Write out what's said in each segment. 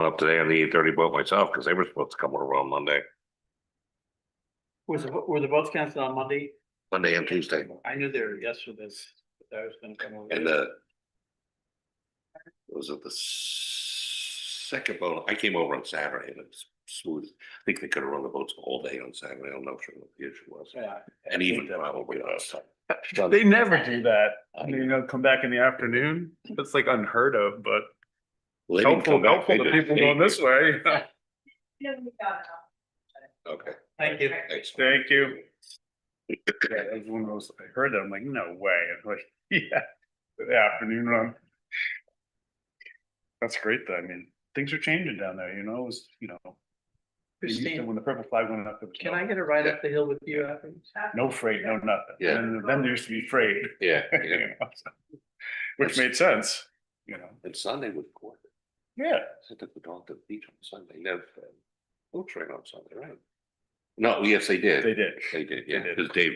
Up today on the 8:30 boat myself, because they were supposed to come over on Monday, Were the boats canceled on Monday? Monday and Tuesday. I knew they were yesterday, but I was gonna come over. And was it the second boat? I came over on Saturday and it was smooth. I think they could have run the boats the whole day on Saturday. I don't know what the issue was. Yeah. And even probably They never do that. Come back in the afternoon. That's like unheard of, but Well, they didn't come back. helpful to They just people going ate. this way. Okay, Thank you. thanks. Thank you. Yeah, that was one of those, I heard that, I'm like, no way. I'm like, yeah, the afternoon run. That's great though. I mean, things are changing down there, it was, Christine, when the purple flag went up. can I get a ride up the hill with you after? No freight, no nothing. Yeah. And then there used to be freight. Yeah, Which made sense, And Sunday was cool. Yeah. I took the dog to the beach on Sunday. Never boat train on Sunday, right? No, yes, they did. They did. They did, yeah, They did. because Dave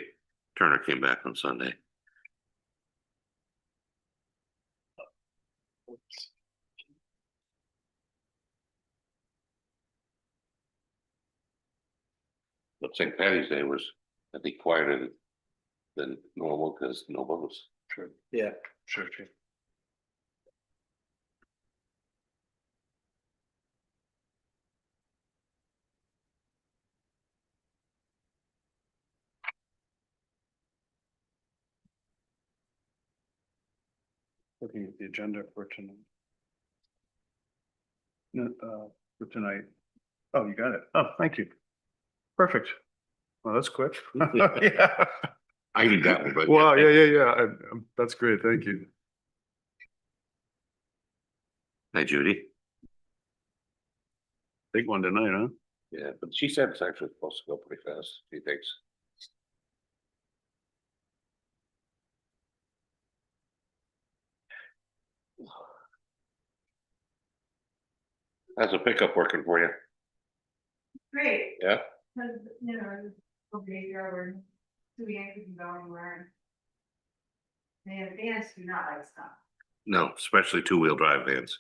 Turner came back on Sunday. But St. Patty's Day was, I think, quieter than normal because no boats. Sure. Yeah. Sure. Looking at the agenda for tonight. No, for tonight. Oh, you got it. Oh, thank you. Perfect. Well, that's quick. Yeah. I need that one, but. Well, yeah. That's great. Thank you. Hi, Judy. Big one tonight, huh? Yeah, but she said it's actually supposed to go pretty fast, she thinks. How's the pickup working for you? Great, Yeah? because, okay, we're doing anything going anywhere. The advance do not like stuff. No, especially two-wheel drive vans.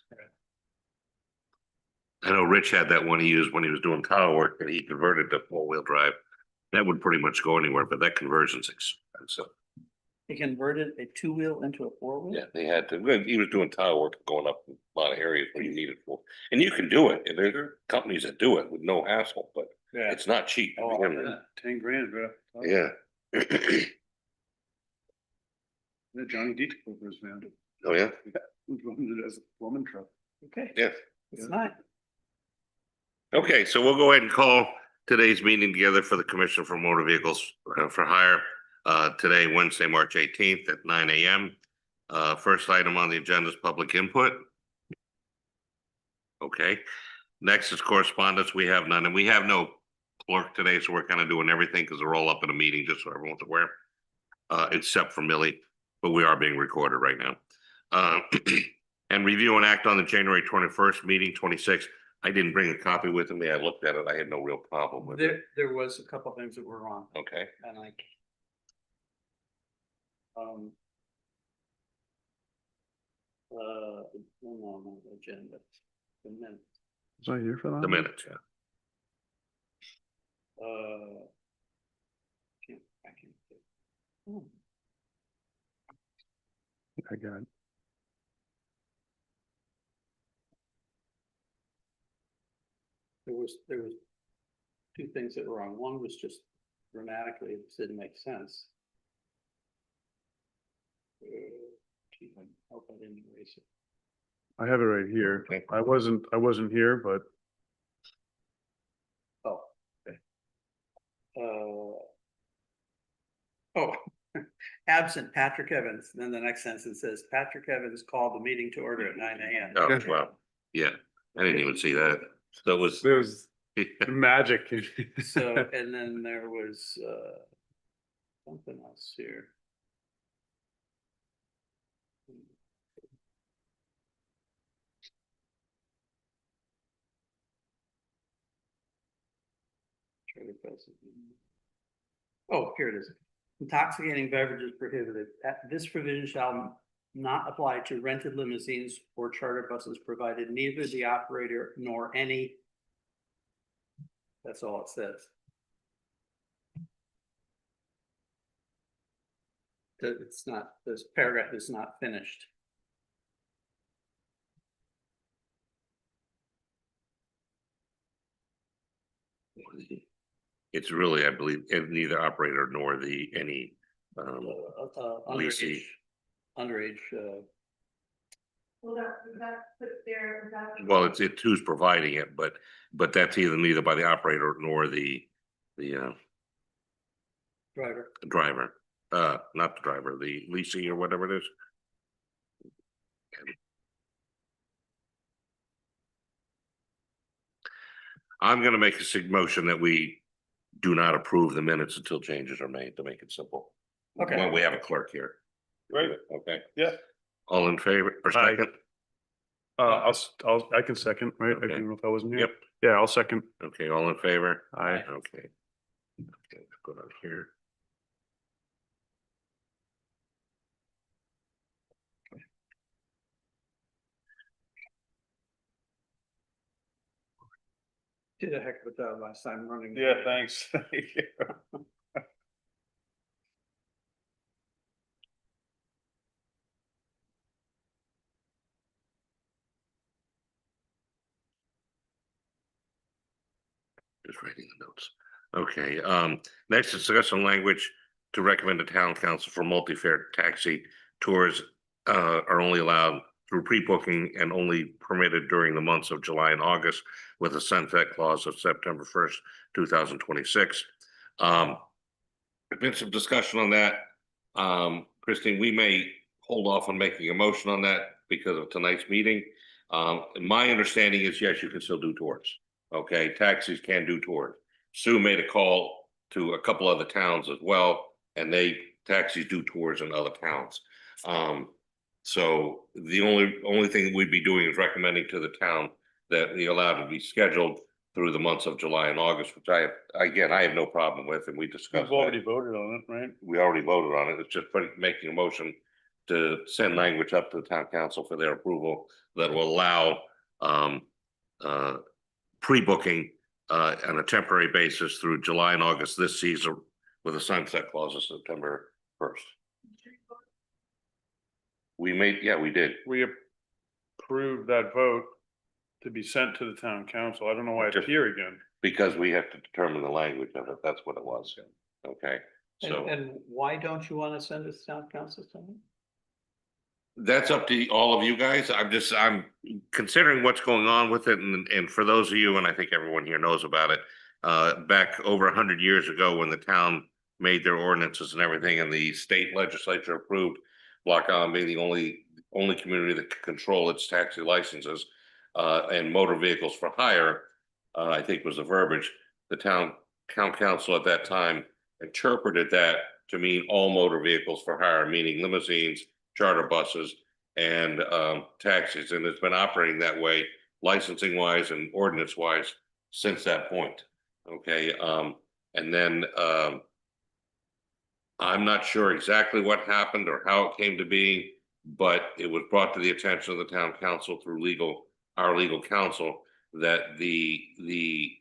I know Rich had that one he used when he was doing tower work and he converted to four-wheel drive. That would pretty much go anywhere, but that conversion's expensive. He converted a two-wheel into a four-wheel? Yeah, they had to, well, he was doing tile work going up in a lot of areas where you need it for. And you can do it, and there are companies that do it with no hassle, but Yeah. it's not cheap. Oh, yeah. 10 grand, bro. Yeah. Yeah, Johnny Deet was found. Oh, yeah? It as a woman truck. Okay, Yeah. it's not. Okay, so we'll go ahead and call today's meeting together for the Commission for Motor Vehicles for Hire. Today, Wednesday, March 18th at 9 a.m. First item on the agenda is public input. Okay, next is correspondence. We have none, and we have no clerk today, so we're kind of doing everything because we're all up in a meeting, just so everyone's aware. Except for Millie, but we are being recorded right now. And review and act on the January 21st meeting, 26th. I didn't bring a copy with me. I looked at it. I had no real problem with it. There was a couple of things that were wrong, Okay. and like. No, agenda. The minute. Was I here for that? The minutes, yeah. I can't. Oh. I got it. There was two things that were wrong. One was just grammatically, it didn't make sense. Gee, I hope I didn't erase it. I have it right here. Okay. I wasn't here, but Oh, okay. Oh, absent Patrick Evans. Then the next sentence says Patrick Evans called the meeting to order at 9 a.m. Oh, Okay. wow. Yeah, I didn't even see that. So it was. there was magic. So, and then there was something else here. Oh, here it is. Intoxicating beverages prohibited. This provision shall not apply to rented limousines or charter buses provided neither the operator nor any. That's all it says. It's not, this paragraph is not finished. It's really, I believe, neither operator nor the any Underage, leasing. underage, Well, that put there, that. Well, it's who's providing it, but that's neither by the operator nor the driver. driver, not the driver, the leasing or whatever it is. I'm gonna make a motion that we do not approve the minutes until changes are made, to make it simple. Okay. When we have a clerk here. Right. Okay, Yeah. all in favor or Aye. second? I can second, right? I Okay. don't know if I wasn't here. Yep. Yeah, I'll second. Okay, all in favor? Aye. Okay. Okay, let's go down here. Did a heck of a job last time running. Yeah, thanks. Just writing the notes. Okay, next discussion language to recommend the town council for multi-fare taxi tours are only allowed through pre-booking and only permitted during the months of July and August with a sunset clause of September 1st, 2026. There's been some discussion on that. Christine, we may hold off on making a motion on that because of tonight's meeting. My understanding is, yes, you can still do tours. Okay, taxis can do tours. Sue made a call to a couple other towns as well, and taxis do tours in other towns. So the only thing we'd be doing is recommending to the town that they allow to be scheduled through the months of July and August, which I have no problem with, and we discussed We've that. already voted on it, right? We already voted on it. It's just making a motion to send language up to the town council for their approval that will allow pre-booking on a temporary basis through July and August this season with a sunset clause of September 1st. We did. We approved that vote to be sent to the town council. I don't know why it's Just- here again. Because we have to determine the language of it. That's what it was. Okay, so And why don't you want to send it to town council? that's up to all of you guys. I'm considering what's going on with it, and for those of you, and I think everyone here knows about it, back over 100 years ago when the town made their ordinances and everything, and the state legislature approved Block Island being the only community that could control its taxi licenses and motor vehicles for hire, I think was the verbiage. The town council at that time interpreted that to mean all motor vehicles for hire, meaning limousines, charter buses, and taxis, and it's been operating that way, licensing wise and ordinance wise, since that point. Okay, and then I'm not sure exactly what happened or how it came to be, but it was brought to the attention of the town council through our legal counsel that the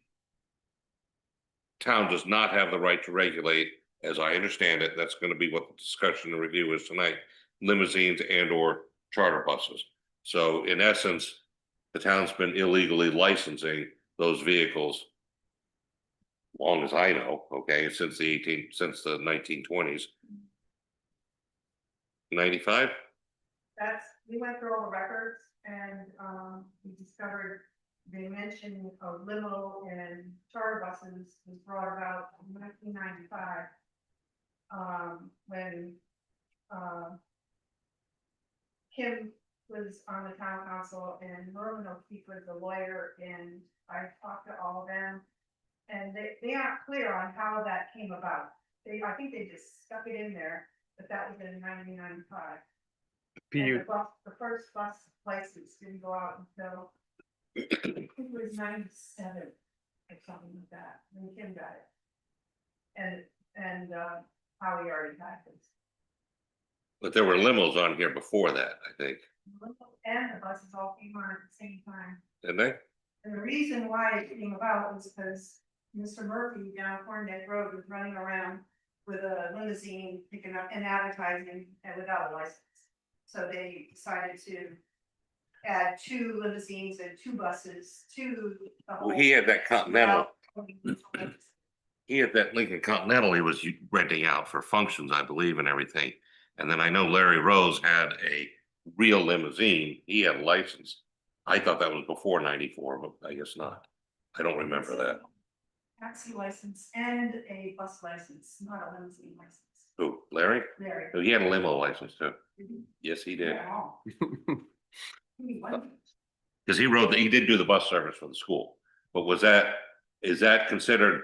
town does not have the right to regulate, as I understand it. That's going to be what the discussion and review is tonight, limousines and or charter buses. So in essence, the town's been illegally licensing those vehicles long as I know, okay, since the 1920s. 95? We went through all the records and, we discovered the mention of limo and charter buses was brought about in 1995. When, Kim was on the town council and Merlin O'Keefe was the lawyer, and I talked to all of them. And they aren't clear on how that came about. I think they just stuck it in there, but that was in 1995. And the first bus license didn't go out until it was 97 or something like that, when Kim got it. And Howie already had this. But there were limos on here before that, I think, And the buses all came on at the same time. didn't they? And the reason why it came about was because Mr. Murphy down Cornet Road was running around with a limousine picking up and advertising and without a license. So they decided to add 2 limousines and 2 buses to the whole. Well, he had that Continental. route. He had that Lincoln Continental he was renting out for functions, I believe, and everything. And then I know Larry Rose had a real limousine. He had a license. I thought that was before 94, but I guess not. I don't remember that. Taxi license and a bus license, not a limousine license. Who, Larry? Larry. Oh, he had a limo license too. Mhm. Yes, he did. Wow. He won. Because he did do the bus service for the school. But is that considered?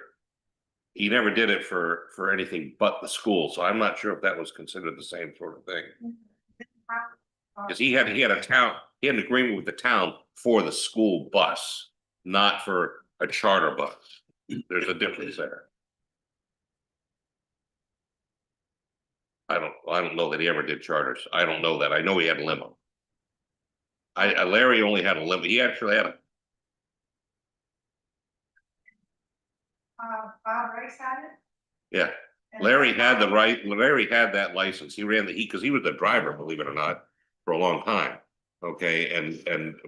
He never did it for anything but the school, so I'm not sure if that was considered the same sort of thing. Because he had an agreement with the town for the school bus, not for a charter bus. There's a difference there. I don't know that he ever did charters. I don't know that. I know he had a limo. Larry only had a limo. He actually had a, Bob Rice had it. yeah. and- Larry had that license. He ran because he was the driver, believe it or not, for a long time. Okay,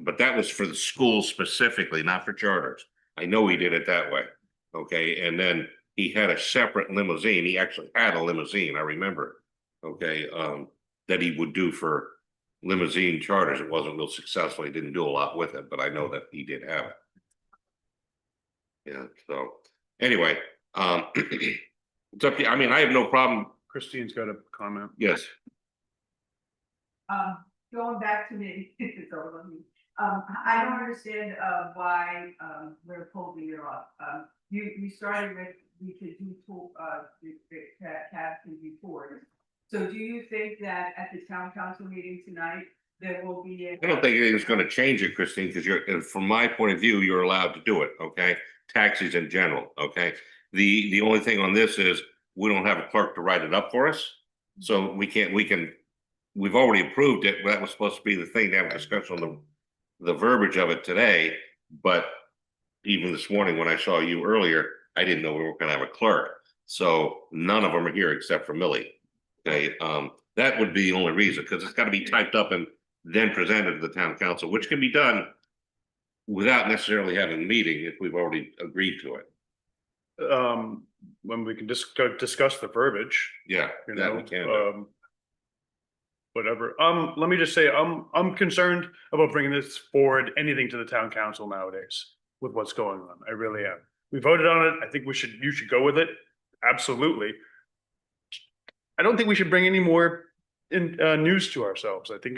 but that was for the school specifically, not for charters. I know he did it that way. Okay, and then he had a separate limousine. He actually had a limousine, I remember. Okay, that he would do for limousine charters. It wasn't real successful. He didn't do a lot with it, but I know that he did have it. Yeah, so anyway, it's up to you. I mean, I have no problem. Christine's got a comment. Yes, Going back to me, it's all on me. I don't understand, why, we're pulling it off. You started with, we could do, cabs and before. So do you think that at the town council meeting tonight, there will be a? I don't think anything's gonna change it, Christine, because from my point of view, you're allowed to do it, okay? Taxis in general, okay? The only thing on this is, we don't have a clerk to write it up for us. So we've already approved it, that was supposed to be the thing to have a discussion on the verbiage of it today. But even this morning, when I saw you earlier, I didn't know we were gonna have a clerk. So none of them are here except for Millie. Okay, that would be the only reason, because it's gotta be typed up and then presented to the town council, which can be done without necessarily having a meeting if we've already agreed to it. When we can discuss the verbiage, Yeah, you that know, we can. do. whatever. Let me just say, I'm concerned about bringing this forward, anything to the town council nowadays with what's going on. I really am. We voted on it. I think you should go with it. Absolutely. I don't think we should bring any more news to ourselves. I think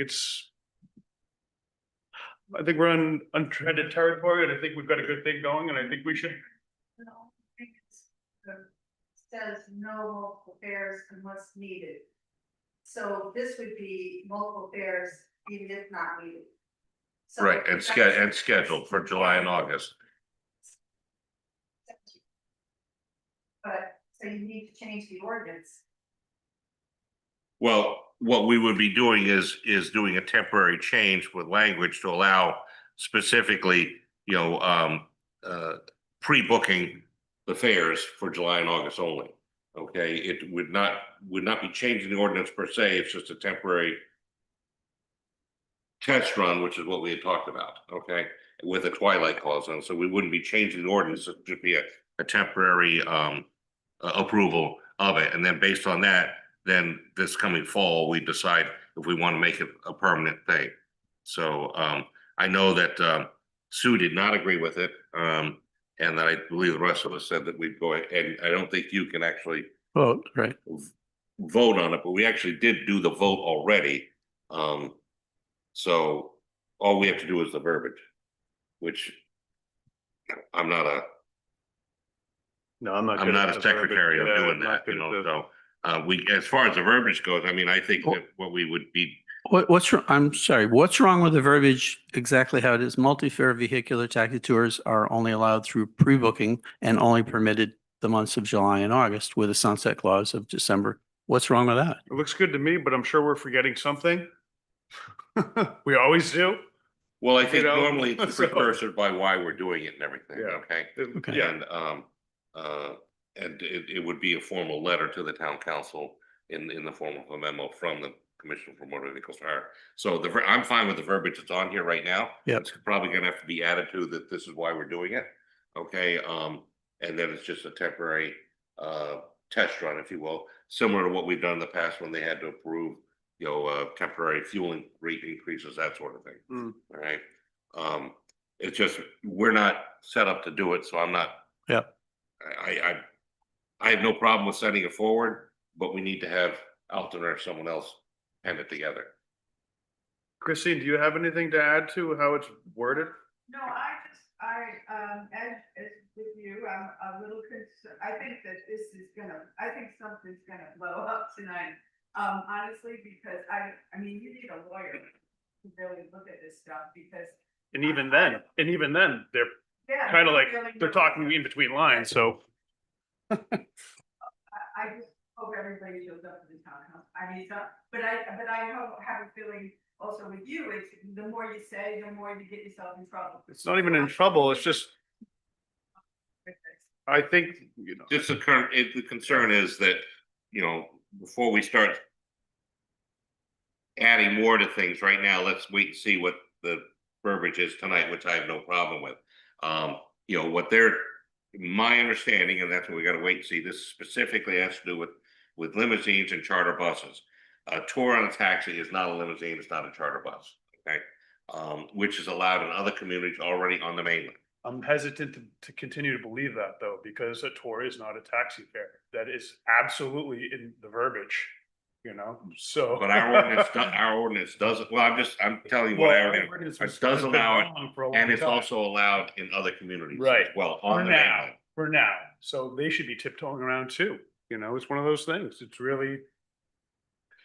we're on untreaded territory, and I think we've got a good thing going, and I think we should. No, I think says no multiple fares unless needed. So this would be multiple fares even if not needed. So Right, and scheduled for July and August. But, so you need to change the ordinance. Well, what we would be doing is doing a temporary change with language to allow specifically, pre-booking the fares for July and August only. Okay, it would not be changing the ordinance per se. It's just a temporary test run, which is what we had talked about, okay, with a twilight clause on. So we wouldn't be changing the ordinance. It would be a temporary approval of it. And then based on that, then this coming fall, we decide if we want to make it a permanent thing. So I know that Sue did not agree with it. And that I believe the rest of us said that we'd go ahead, and I don't think you can actually Vote, right. vote on it, but we actually did do the vote already. So all we have to do is the verbiage, which I'm not a secretary of doing that, so as far as the verbiage goes, I mean, I think that what we would be. I'm sorry, what's wrong with the verbiage exactly how it is? Multi-fare vehicular taxi tours are only allowed through pre-booking and only permitted the months of July and August with a sunset clause of December What's wrong with that? It looks good to me, but I'm sure we're forgetting something. We always do. Well, I think know, normally it's so- precursor by why we're doing it and everything, Yeah. okay? Okay. Yeah, And it would be a formal letter to the town council in the form of a memo from the Commissioner for Motor Vehicles for Hire. So I'm fine with the verbiage that's on here right now. Yep. It's probably gonna have to be added to that this is why we're doing it, okay? And then it's just a temporary test run, if you will, similar to what we've done in the past when they had to approve, temporary fueling rate increases, that sort of thing. Mm. All right. It's just, we're not set up to do it, so I'm not. Yep. I have no problem with sending it forward, but we need to have Alton or someone else pen it together. Christine, do you have anything to add to how it's worded? No, as with you, I'm a little concerned, I think that I think something's gonna blow up tonight. Honestly, because I mean, you need a lawyer to really look at this stuff, because. And even then, they're Yeah. kind of like, really they're know. talking in between lines, so. I just hope everybody shows up to the town council. I mean, but I have a feeling also with you, it's the more you say, the more you get yourself in trouble. It's not even in trouble, it's just, I think, Just the concern is that, before we start adding more to things right now, let's wait and see what the verbiage is tonight, which I have no problem with. What my understanding, and that's what we gotta wait and see, this specifically has to do with limousines and charter buses. A tour on a taxi is not a limousine, it's not a charter bus, okay? Which is allowed in other communities already on the mainland. I'm hesitant to continue to believe that though, because a tour is not a taxi fare. That is absolutely in the verbiage, so. But our ordinance doesn't, well, I'm telling you what Well, our our ordinance, ordinance it has does been allow it, wrong for a long and it's time. also allowed in other communities. Right. Well, For on the now, mainland. for now, so they should be tiptoeing around too, it's one of those things, it's really.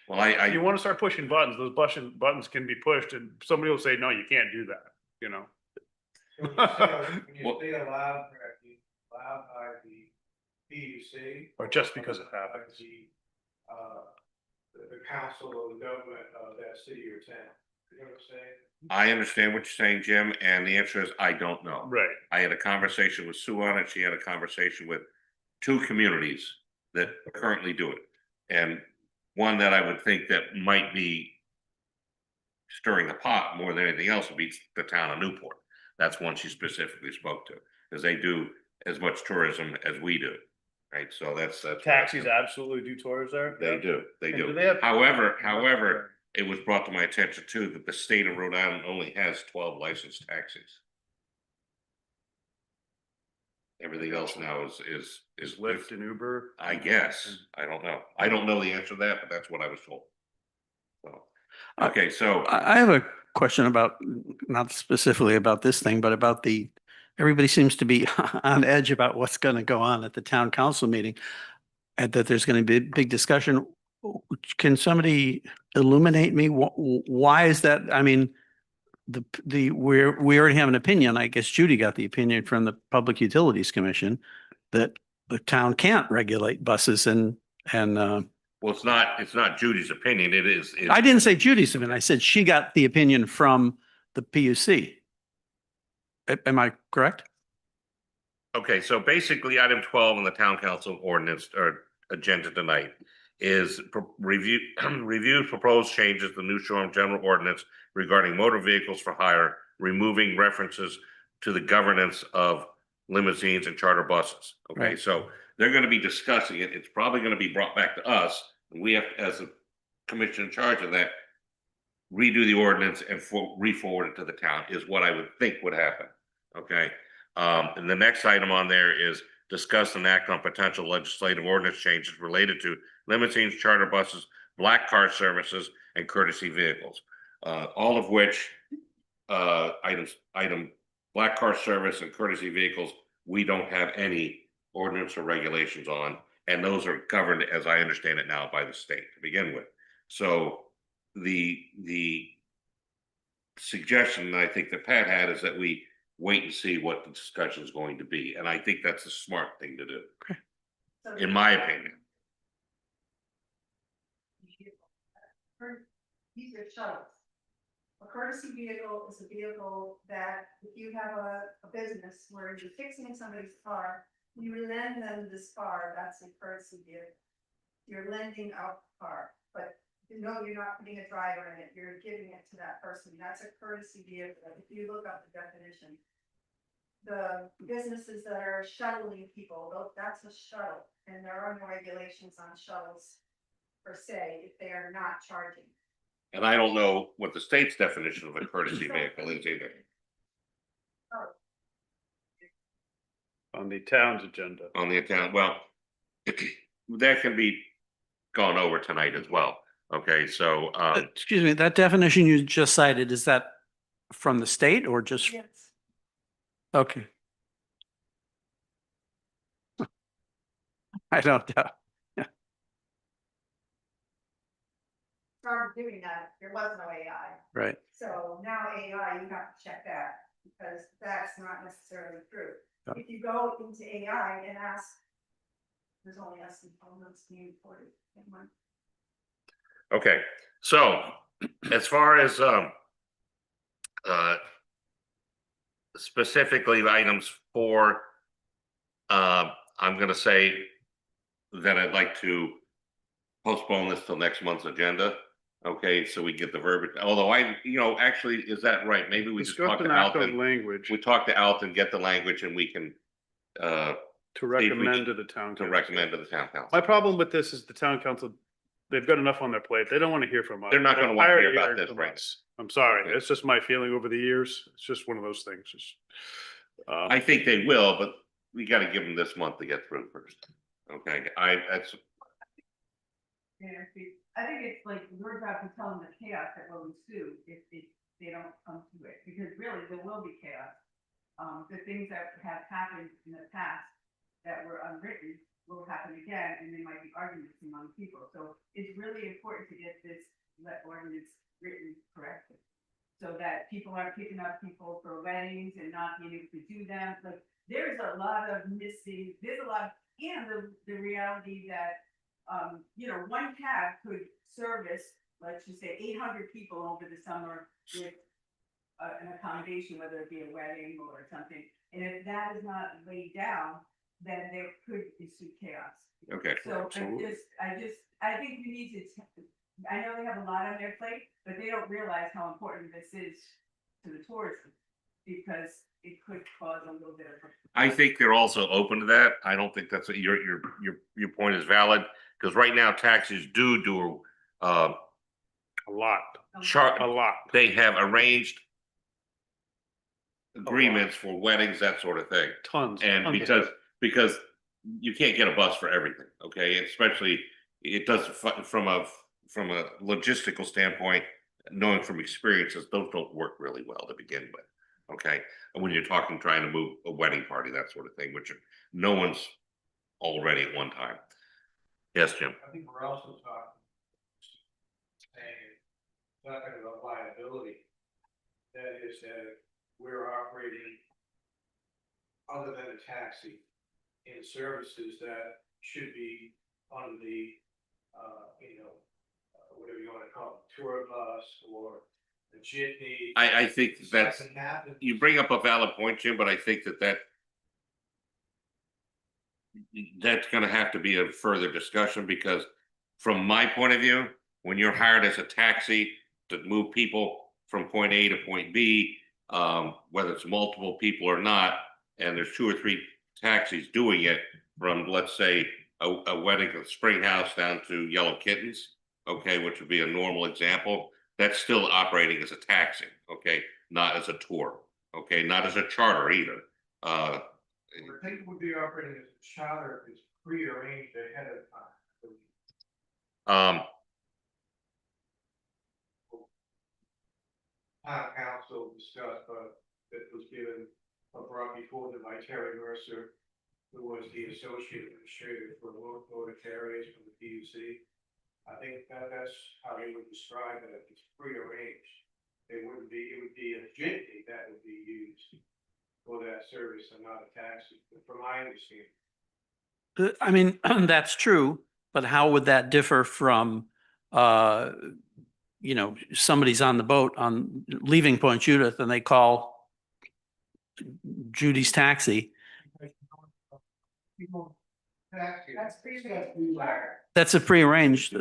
Well, If you wanna start pushing buttons, those buttons can be pushed and somebody will say, no, you can't do that, When you Well- say allowed, correctly, allowed by the PUC. Or just because it happens. The council or the government of that city or town, you know what I'm saying? I understand what you're saying, Jim, and the answer is I don't know. Right, I had a conversation with Sue on it. She had a conversation with 2 communities that currently do it. And one that I would think that might be stirring the pot more than anything else would be the town of Newport. That's one she specifically spoke to, because they do as much tourism as we do, right? So that's. taxis absolutely do tours there. They do, they And do. do they have- However, it was brought to my attention too, that the state of Rhode Island only has 12 licensed taxis. Everything else now is Lyft and Uber. I guess, I don't know. I don't know the answer to that, but that's what I was told. So, okay, so, I have a question about, not specifically about this thing, but about everybody seems to be on edge about what's going to go on at the town council meeting. And that there's going to be a big discussion. Can somebody illuminate me? Why is that? I mean, we already have an opinion. I guess Judy got the opinion from the Public Utilities Commission that the town can't regulate buses and well, it's not Judy's opinion. It is. I didn't say Judy's opinion. I said she got the opinion from the PUC. Am I correct? Okay, so basically item 12 on the town council ordinance or agenda tonight is review proposed changes to the New Shore General Ordinance regarding motor vehicles for hire, removing references to the governance of limousines and charter buses. Okay, Right. so they're going to be discussing it. It's probably going to be brought back to us. And we have, as a commission in charge of that, redo the ordinance and re-forward it to the town is what I would think would happen. Okay. And the next item on there is discuss and act on potential legislative ordinance changes related to limousines, charter buses, black car services, and courtesy vehicles. All of which item black car service and courtesy vehicles, we don't have any ordinance or regulations on, and those are governed, as I understand it now, by the state to begin with. So the suggestion I think that Pat had is that we wait and see what the discussion is going to be, and I think that's a smart thing to do, So in my opinion. These are shuttles. A courtesy vehicle is a vehicle that if you have a business where you're fixing somebody's car, you lend them this car, that's a courtesy vehicle. You're lending out the car, but you know you're not putting a driver in it, you're giving it to that person, that's a courtesy vehicle, if you look up the definition. The businesses that are shuttling people, that's a shuttle, and there are no regulations on shuttles per se, if they are not charging. And I don't know what the state's definition of a courtesy vehicle is either. On the town's agenda. On the account, well, that can be gone over tonight as well. Okay, so, Excuse me, that definition you just cited, is that from the state or just, Yes. okay. I don't doubt. Started doing that, there was no AI. Right. So now AI, you have to check that, because that's not necessarily true. Yeah. If you go into AI and ask, there's only less than 12 months being reported in one. okay, so as far as, specifically items for, I'm gonna say that I'd like to postpone this till next month's agenda. Okay, so we get the verbiage, although actually, is that right? Maybe we just Discuss talk an to act of Alton. language We talk to Alton, get the language, and we can, to recommend to the town. to council. recommend to the town council. My problem with this is the town council, they've got enough on their plate. They don't want to hear from us. They're not gonna They're wanna hear tired of about hearing this, from right? us. I'm sorry. Okay. It's just my feeling over the years. It's just one of those things. I think they will, but we gotta give them this month to get through first. Okay, that's, Yeah, I think it's like your job to tell them the chaos that will ensue if they don't come to it, because really there will be chaos. The things that have happened in the past that were unwritten will happen again, and there might be arguments among people. So it's really important to get this ordinance written correctly, so that people aren't picking up people for weddings and not being able to do them. Like, there's a lot of missing, and the reality that one cab could service, let's just say 800 people over the summer with an accommodation, whether it be a wedding or something. And if that is not laid down, then there could ensue chaos. okay. So Absolutely. I think we need to, I know they have a lot on their plate, but they don't realize how important this is to the tourism, because it could cause a little bit of. I think they're also open to that. I don't think that's, your point is valid, because right now taxis do, A lot, chart, a lot. they have arranged agreements for weddings, that sort of thing. Tons. And tons of because you can't get a bus for everything, okay? Especially, it does from a logistical standpoint, knowing from experiences, those don't work really well to begin with, okay? And when you're trying to move a wedding party, that sort of thing, which no one's already at one time. Yes, Jim? I think we're also talking, saying, talking about liability. That is that we're operating other than a taxi in services that should be under the, whatever you want to call it, tour bus or a jitney. I think that's, Something happens. you bring up a valid point, Jim, but I think that's gonna have to be a further discussion, because from my point of view, when you're hired as a taxi to move people from point A to point B, whether it's multiple people or not, and there's 2 or 3 taxis doing it from, let's say, a wedding at Spring House down to Yellow Kittens, okay, which would be a normal example, that's still operating as a taxi, okay, not as a tour, okay, not as a charter either. I think would be operating as a charter is prearranged ahead of time. Town council discussed, but it was brought before them by Terry Mercer, who was the associate administrator for motor carriers from the PUC. I think that's how he would describe it. It's prearranged. It would be a jitney that would be used for that service and not a taxi, from my understanding. I mean, that's true, but how would that differ from you know, somebody's on the boat on leaving Point Judith and they call Judy's taxi. That's pretty good. That's a prearranged.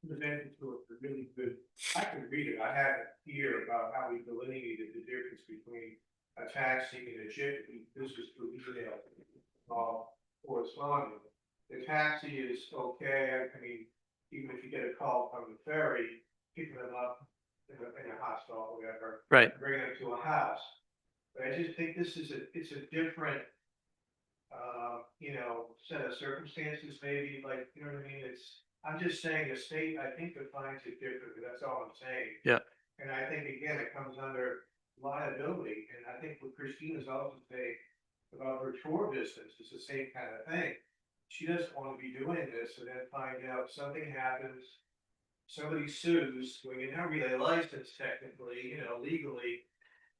Presented to us a really good, I can read it, I have it here about how we delineated the difference between a taxi and a jet. This is through email, corresponding. The taxi is okay, I mean, even if you get a call from the ferry, picking them up in a hot stall or whatever. Right. Bringing them to a house. But I just think this is it's a different, you know, set of circumstances, maybe, like, you know what I mean, I'm just saying the state, I think, defines it differently, that's all I'm saying. Yeah. And I think, again, it comes under liability, and I think what Christina's also saying about her tour business is the same kind of thing. She doesn't want to be doing this and then find out something happens, somebody sues, when you're not really licensed technically, you know, legally.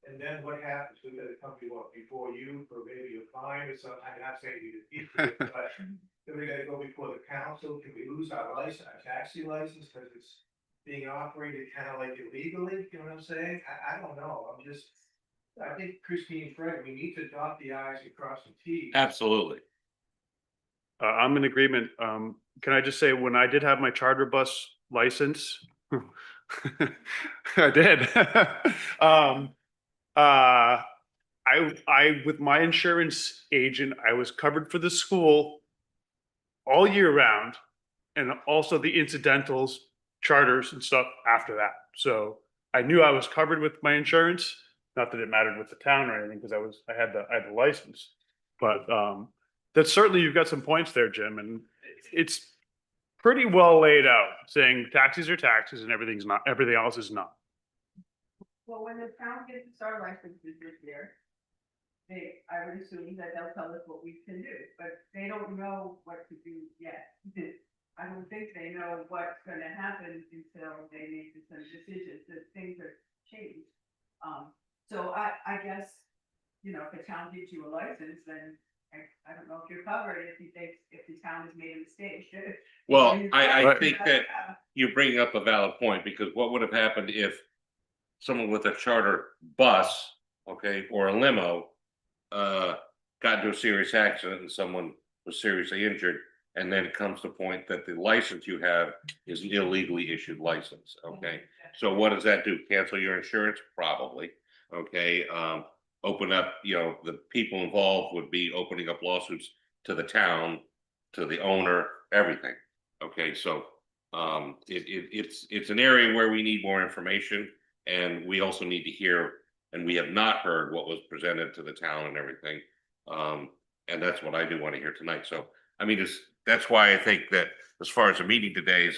And then what happens? We got a company what before you for maybe a fine or something. I'm not saying you did, but then we gotta go before the council. Can we lose our license, our taxi license, because it's being operated kind of like illegally? You know what I'm saying? I don't know. I think Christine's right. We need to dot the i's and cross the t's. Absolutely. I'm in agreement. Can I just say, when I did have my charter bus license, I did. I, with my insurance agent, I was covered for the school all year round, and also the incidentals, charters and stuff after that. So I knew I was covered with my insurance, not that it mattered with the town or anything, because I had the license. But, that's certainly, you've got some points there, Jim, and it's pretty well laid out, saying taxis are taxes and everything else is not. Well, when the town gets its star licenses this year, I would assume that they'll tell us what we can do, but they don't know what to do yet. I don't think they know what's gonna happen until they make some decisions, that things are changed. So I guess, you know, if the town gives you a license, then I don't know if you're covered if the town has made a mistake. Well, I Right. think that you're bringing up a valid point, because what would have happened if someone with a charter bus, okay, or a limo, got into a serious accident and someone was seriously injured, and then it comes to the point that the license you have is an illegally issued license, okay? So what does that do? Cancel your insurance? Probably, okay? Open up, you know, the people involved would be opening up lawsuits to the town, to the owner, everything. Okay, so it's an area where we need more information, and we also need to hear, and we have not heard what was presented to the town and everything. And that's what I do want to hear tonight. So I mean, that's why I think that as far as the meeting today is,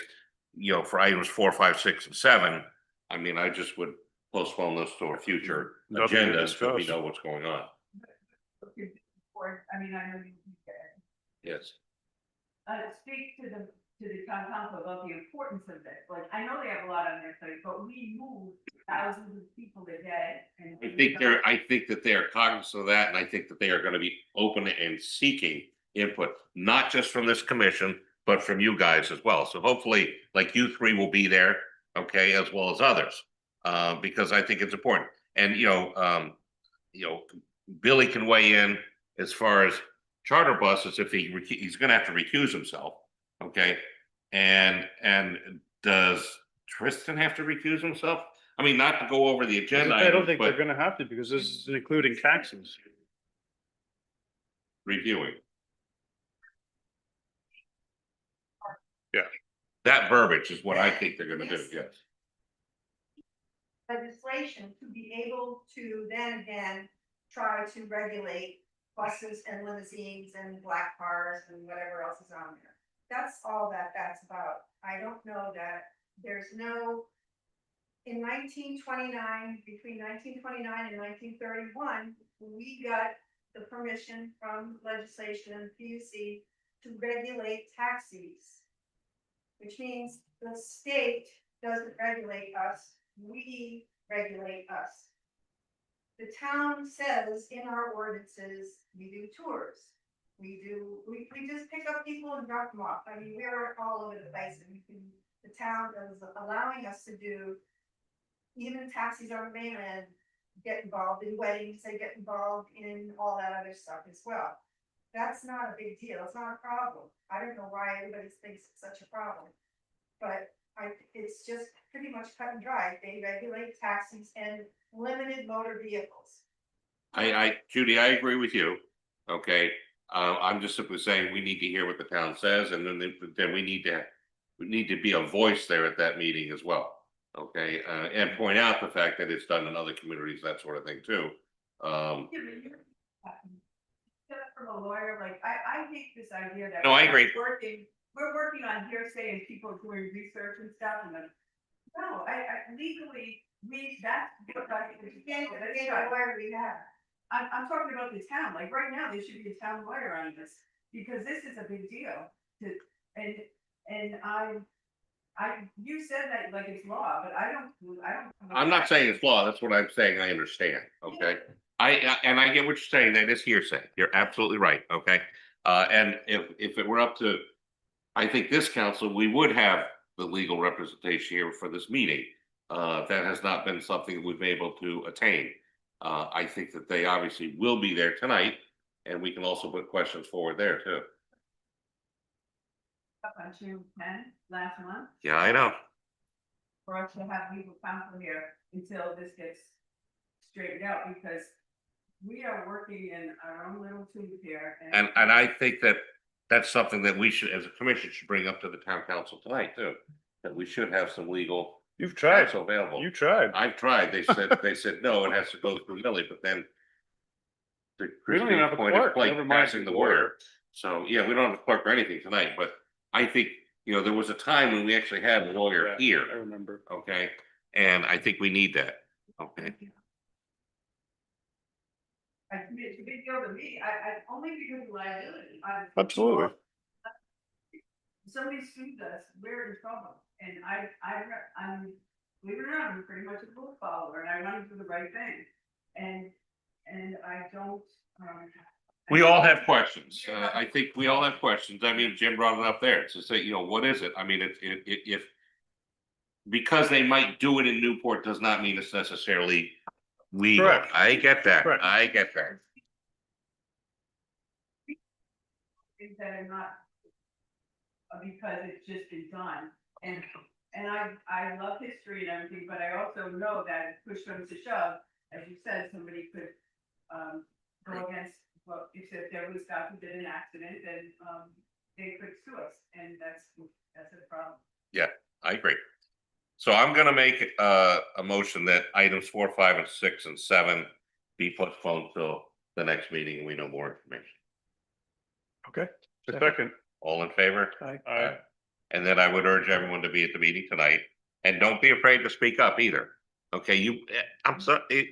you know, for items 4, 5, 6, and 7, I mean, I just would postpone this to a future Nothing to agenda so we discuss. know what's going on. Or, I mean, I know you can Yes. speak to the town council about the importance of this. Like, I know they have a lot on their plate, but we move thousands of people a day. And I think that they are cognizant of that, and I think that they are going to be open and seeking input, not just from this commission, but from you guys as well. So hopefully, like, you three will be there, okay, as well as others, because I think it's important. And you know, Billy can weigh in as far as charter buses if he's going to have to recuse himself, okay. And does Tristan have to recuse himself? I mean, not to go over the agenda I don't items, think they're but gonna have to, because this is including taxes. reviewing. Yeah. That verbiage is what I think they're gonna do, yes. Legislation to be able to then again try to regulate buses and limousines and black cars and whatever else is on there. That's all that's about. I don't know that there's no, in 1929, between 1929 and 1931, we got the permission from legislation and PUC to regulate taxis, which means the state doesn't regulate us, we regulate us. The town says in our ordinances, we do tours. We just pick up people and drop them off. I mean, we're all over the place, and the town is allowing us to do, even taxis on the mainland get involved in weddings, they get involved in all that other stuff as well. That's not a big deal, it's not a problem. I don't know why everybody thinks it's such a problem. But it's just pretty much cut and dry. They regulate taxis and limited motor vehicles. Judy, I agree with you. Okay, I'm just simply saying we need to hear what the town says, and then we need to be a voice there at that meeting as well. Okay, and point out the fact that it's done in other communities, that sort of thing too. Yeah, but you're- From a lawyer, like, I hate this idea that. No, I agree. We're working on hearsay and people doing research and stuff, and then, no, legally, that's. Where we have. I'm talking about the town, like, right now, there should be a town lawyer on this, because this is a big deal to, and you said that like it's law, but I don't. I'm not saying it's law, that's what I'm saying, I understand, okay? And I get what you're saying, that is hearsay, you're absolutely right, okay? And if it were up to, I think this council, we would have the legal representation here for this meeting. That has not been something we've been able to attain. I think that they obviously will be there tonight, and we can also put questions forward there too. Up on June 10 last month, Yeah, I know. for us to have legal counsel here until this gets straightened out, because we are working in our own little tube here. And I think that that's something that we should, as a commission, should bring up to the town council tonight too. That we should have some legal You've tried, counsel available. you tried. I've tried. They said, no, it has to go through Millie, but then. To We don't even have a Christine's point, it's clerk, like never mind passing the the lawyer. word. So, yeah, we don't have a clerk or anything tonight, but I think, there was a time when we actually had a lawyer Yeah, here, I remember. okay? And I think we need that, okay? It's a big deal to me, only because of liability. Absolutely. Somebody sued us, we're in trouble, and I'm, believe it or not, I'm pretty much a rule follower, and I want to do the right thing. And I don't, We all have questions. I think we all have questions. I mean, Jim brought it up there to say, what is it? I mean, if because they might do it in Newport does not mean it's necessarily legal. Correct. I get that. Correct. I get that. things that are not because it's just been done, and I love history and everything, but I also know that if push comes to shove, as you said, somebody could go against, well, if there was, God forbid, an accident, then they could sue us, and that's a problem. Yeah, I agree. So I'm gonna make a motion that items 4, 5, and 6, and 7 be postponed till the next meeting and we know more information. Okay, a second. All in favor? Aye. And then I would urge everyone to be at the meeting tonight, and don't be afraid to speak up either. Okay, I'm sorry,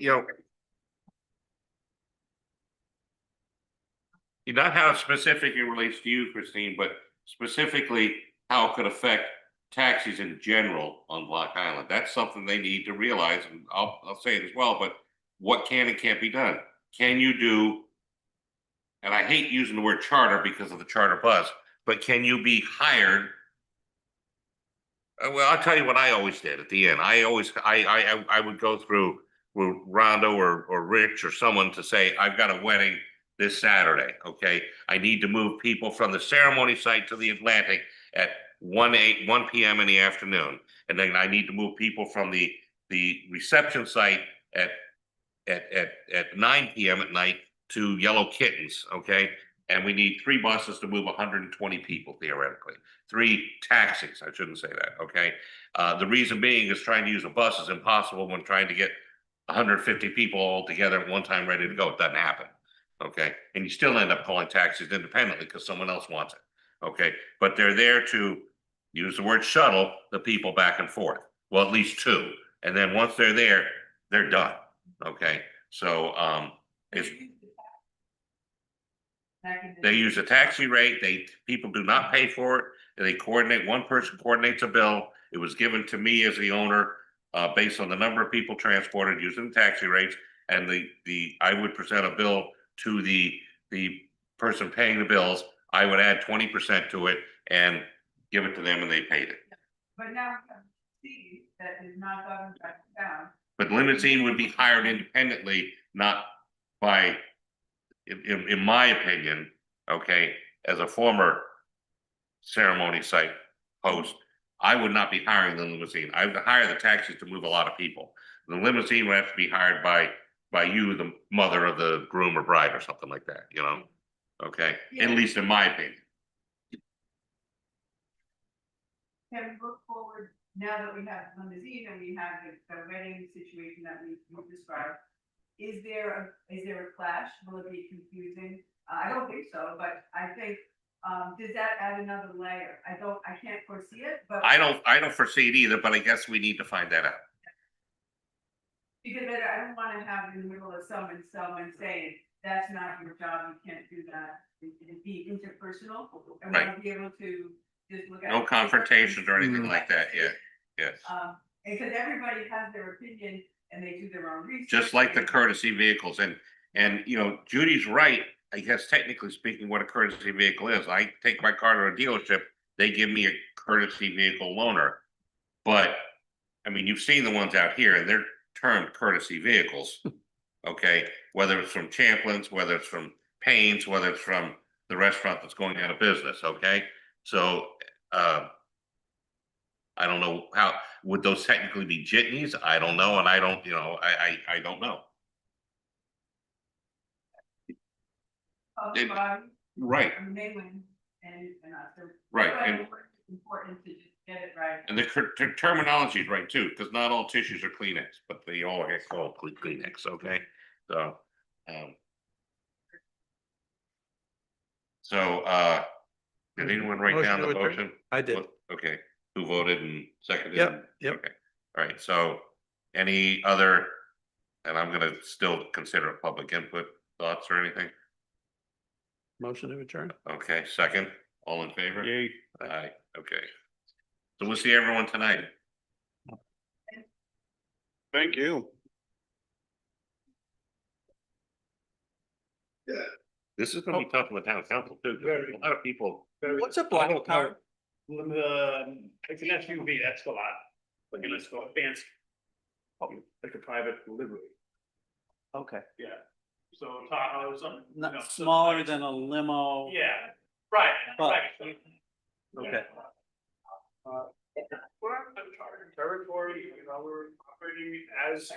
not how specifically relates to you, Christine, but specifically how it could affect taxis in general on Block Island. That's something they need to realize, and I'll say it as well, but what can and can't be done? Can you do, and I hate using the word charter because of the charter bus, but can you be hired? Well, I'll tell you what I always did at the end. I would go through with Rondo or Rich or someone to say, I've got a wedding this Saturday, okay? I need to move people from the ceremony site to the Atlantic at 1 p.m. in the afternoon. And then I need to move people from the reception site at 9 p.m. at night to Yellow Kittens, okay? And we need 3 buses to move 120 people theoretically. 3 taxis, I shouldn't say that, okay? The reason being is trying to use a bus is impossible when trying to get 150 people all together at one time ready to go. It doesn't happen, okay? And you still end up calling taxis independently because someone else wants it, okay? But they're there to use the word shuttle the people back and forth. Well, at least 2. And then once they're there, they're done, okay? So it's they use a taxi rate, people do not pay for it, they coordinate, one person coordinates a bill. It was given to me as the owner, based on the number of people transported using the taxi rates. And I would present a bill to the person paying the bills. I would add 20% to it and give it to them and they paid it. But now we have C that is not governed by the town. But limousine would be hired independently, not by, in my opinion, okay, as a former ceremony site host, I would not be hiring the limousine. I would hire the taxis to move a lot of people. The limousine would have to be hired by you, the mother of the groom or bride or something like that, you know? Okay, at Yeah. least in my opinion. Can we look forward, now that we have limousine and we have the wedding situation that we described? Is there a clash? Will it be confusing? I don't think so, but I think, does that add another layer? I can't foresee it, but. I don't foresee it either, but I guess we need to find that out. Because I don't wanna have in the middle of someone saying, that's not your job, you can't do that. It'd be interpersonal. I wanna be able to just look at. No confrontations or anything like that, yeah, yes. And because everybody has their opinion and they do their own research. Just like the courtesy vehicles and, you know, Judy's right. I guess technically speaking, what a courtesy vehicle is, I take my car to a dealership, they give me a courtesy vehicle loaner. But, I mean, you've seen the ones out here and they're termed courtesy vehicles. Okay, whether it's from Champlin's, whether it's from Payne's, whether it's from the restaurant that's going out of business, okay? So, I don't know how, would those technically be jitneys? I don't know, and I don't, you know, I don't know. Public body, Right, I mean, they win and us. So right, that's why and it's important to just get it right. And the terminology is right too, because not all tissues are Kleenex, but they all get called Kleenex, okay? So, did anyone write down the Motion to adjourn. motion? I did. Okay, who voted and seconded? Yep, yep. Okay, all right, so any other, and I'm gonna still consider it public input, thoughts or anything? Motion to adjourn. Okay, second, all in favor? Aye, okay. So we'll see everyone tonight. Thank you. This is gonna be tough on the town council too, 'cause Very. a lot of people. What's a black car? It's an SUV, that's a lot, like an fancy. Like a private delivery, Okay, yeah. So Tahoe's, not smaller than a limo. Yeah, right, But- right. Okay. We're on uncharted territory, you know, we're operating as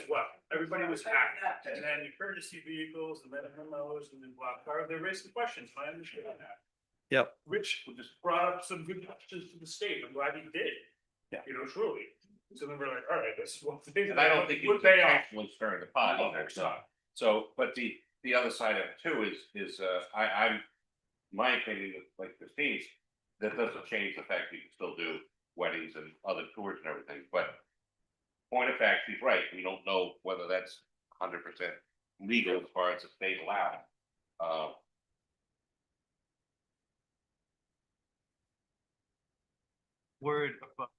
well. Everybody was happy. And then the courtesy vehicles, and then limos, and then block cars, they're raising questions, I understand that. Yep. Rich just brought up some good questions to the state, I'm glad he did. Yeah. You know, truly. So then we're like, all right, this is one thing. And I don't think it was What they are. intentionally stirring the pot No, either, it's not. so, but the other side of it too is, I'm, my opinion, is like Christine's, that doesn't change the fact you can still do weddings and other tours and everything, but point of fact, she's right, we don't know whether that's 100% legal as far as the state allows. Word about